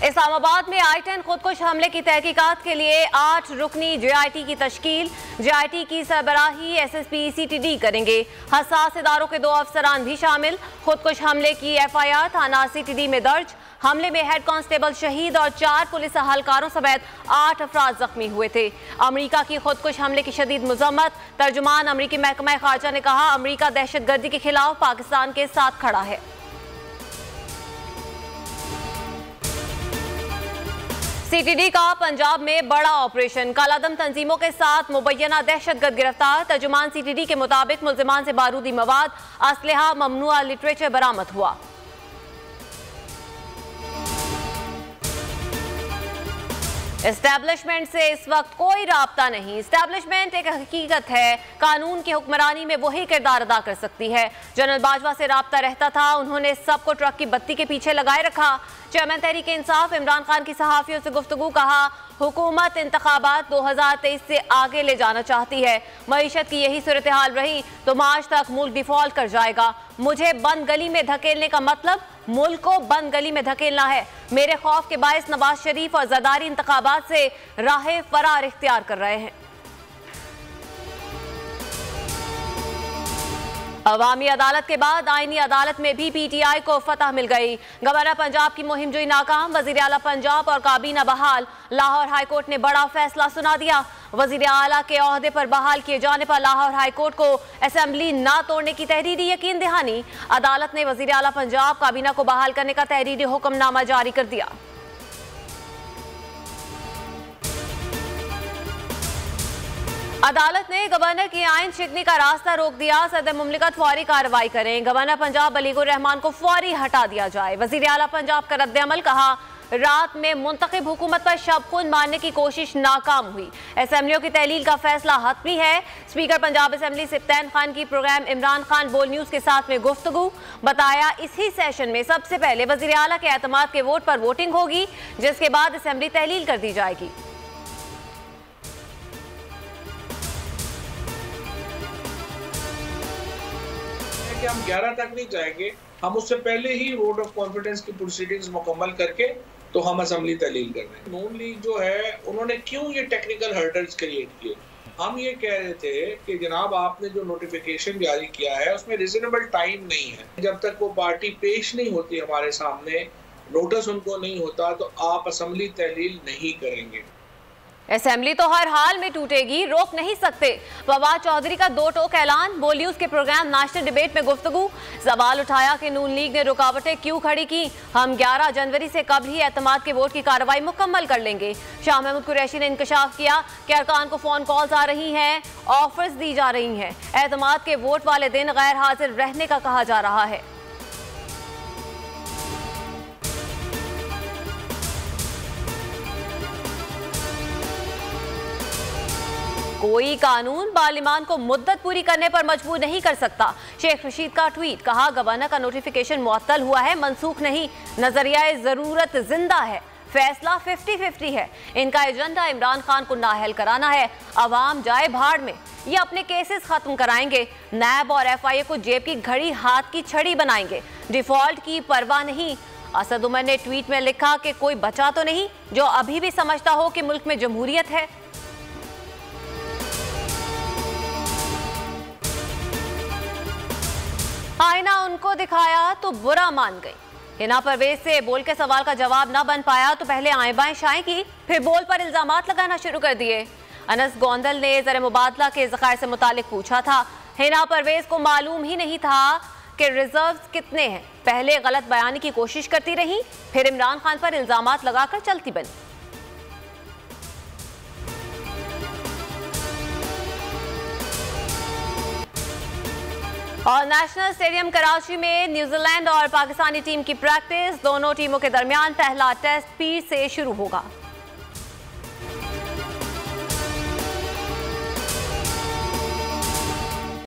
इस्लामाबाद में I-10 खुदकुश हमले की तहकीकात के लिए 8 रुकनी JIT की तश्कील। JIT की सरबराही SSP CTD करेंगे। हसास इदारों के 2 अफसरान भी शामिल। खुदकुश हमले की FIR थाना CTD में दर्ज। हमले में हेड कांस्टेबल शहीद और 4 पुलिस अहलकारों समेत 8 अफराद जख्मी हुए थे। अमरीका की खुदकुश हमले की शदीद मजम्मत। तर्जुमान अमरीकी महकमा खारजा ने कहा, अमरीका दहशतगर्दी के खिलाफ पाकिस्तान के साथ खड़ा है। CTD का पंजाब में बड़ा ऑपरेशन। कालादम तंजीमों के साथ मुबैना दहशतगर्द गिरफ्तार। तर्जुमान CTD के मुताबिक मुल्जिमान से बारूदी मवाद, असलहा, ममनुआ लिटरेचर बरामद हुआ। एस्टैब्लिशमेंट से इस वक्त कोई राब्ता नहीं। एस्टैब्लिशमेंट एक हकीकत है, कानून की हुक्मरानी में वही किरदार अदा कर सकती है। जनरल बाजवा से राब्ता रहता था, उन्होंने सबको ट्रक की बत्ती के पीछे लगाए रखा। चेयरमैन तहरीक इंसाफ इमरान खान की सहाफियों से गुफ्तगू, कहा हुकूमत इंतखाबात 2023 से आगे ले जाना चाहती है। मईशत की यही सूरत हाल रही तो मार्च तक मुल्क डिफॉल्ट कर जाएगा। मुझे बंद गली में धकेलने का मतलब मुल्क को बंद गली में धकेलना है। मेरे खौफ के बायस नवाज शरीफ और ज़रदारी इंतखाबात से राह फरार इख्तियार कर रहे हैं। अवामी अदालत के बाद आईनी अदालत में भी PTI को फतह मिल गई। गवर्नर पंजाब की मुहिम जोई नाकाम, वजीर आला पंजाब और काबीना बहाल। लाहौर हाईकोर्ट ने बड़ा फैसला सुना दिया। वजीर आला के ओहदे पर बहाल किए जाने पर लाहौर हाईकोर्ट को असेंबली ना तोड़ने की तहरीरी यकीन दहानी। अदालत ने वजीर आला पंजाब काबीना को बहाल करने का तहरीरी हुक्मनामा जारी कर दिया। अदालत ने गवर्नर की आइन शिकनी का रास्ता रोक दिया। सदर मुमलिकत फौरी कार्रवाई करें। गवर्नर पंजाब बलीगुर रहमान को फौरी हटा दिया जाए। वजीर आला पंजाब का रद्द-ए-अमल, कहा रात में मुंतखब हुकूमत पर शब खून मारने की कोशिश नाकाम हुई। असेंबलियों की तहलील का फैसला हतमी है। स्पीकर पंजाब असेंबली सिफ्तान खान की प्रोग्राम इमरान खान बोल न्यूज के साथ में गुफ्तगू, बताया इसी सेशन में सबसे पहले वजीर आला के एतमाद के वोट पर वोटिंग होगी, जिसके बाद असेंबली तहलील कर दी जाएगी। हम 11 तक नहीं जाएंगे, हम उससे पहले ही वोट ऑफ कॉन्फिडेंस की प्रोसीडिंग्स मुकम्मल करके तो हम असेंबली तहलील कर रहे हैं। नून लीग जो है उन्होंने क्यों ये टेक्निकल हर्डल्स क्रिएट किए? हम ये कह रहे थे कि जनाब आपने जो नोटिफिकेशन जारी किया है उसमें रिजनेबल टाइम नहीं है। जब तक वो पार्टी पेश नहीं होती हमारे सामने, नोटिस उनको नहीं होता, तो आप असेंबली तहलील नहीं करेंगे। असेंबली तो हर हाल में टूटेगी, रोक नहीं सकते। फवाद चौधरी का 2 टोक ऐलान। बोल न्यूज के प्रोग्राम नेशनल डिबेट में गुफ्तगू, सवाल उठाया कि नून लीग ने रुकावटें क्यों खड़ी की। हम 11 जनवरी से कब ही एतमाद के वोट की कार्रवाई मुकम्मल कर लेंगे। शाह महमूद कुरैशी ने इंकशाफ किया कि अरकान को फोन कॉल्स आ रही हैं, ऑफर्स दी जा रही हैं। एतमाद के वोट वाले दिन गैर हाजिर रहने का कहा जा रहा है। कोई कानून बालिमान को मुद्दत पूरी करने पर मजबूर नहीं कर सकता। शेख रशीद का ट्वीट, कहा गवर्नर का नोटिफिकेशन मुअत्तल हुआ है, मनसूख नहीं। नजरिया जरूरत जिंदा है, फैसला 50-50 है। इनका एजेंडा इमरान खान को नाअहल कराना है। अवाम जाए भाड़ में, ये अपने केसेस खत्म कराएंगे। नैब और FIA को जेब की घड़ी हाथ की छड़ी बनाएंगे। डिफॉल्ट की परवाह नहीं। असद उमर ने ट्वीट में लिखा कि कोई बचा तो नहीं जो अभी भी समझता हो कि मुल्क में जमहूरियत है। आईना उनको दिखाया तो बुरा मान गई। हिना परवेज से बोल के सवाल का जवाब ना बन पाया तो पहले आए बाएं शाएं की, फिर बोल पर इल्जामात लगाना शुरू कर दिए। अनस गोंदल ने ज़र मुबादला के ज़खायर से मुतालिक पूछा था। हिना परवेज को मालूम ही नहीं था कि रिजर्व्स कितने हैं। पहले गलत बयानी की कोशिश करती रही, फिर इमरान खान पर इल्जामात लगाकर चलती बनी। और नेशनल स्टेडियम कराची में न्यूजीलैंड और पाकिस्तानी टीम की प्रैक्टिस। दोनों टीमों के दरमियान पहला टेस्ट पीर से शुरू होगा।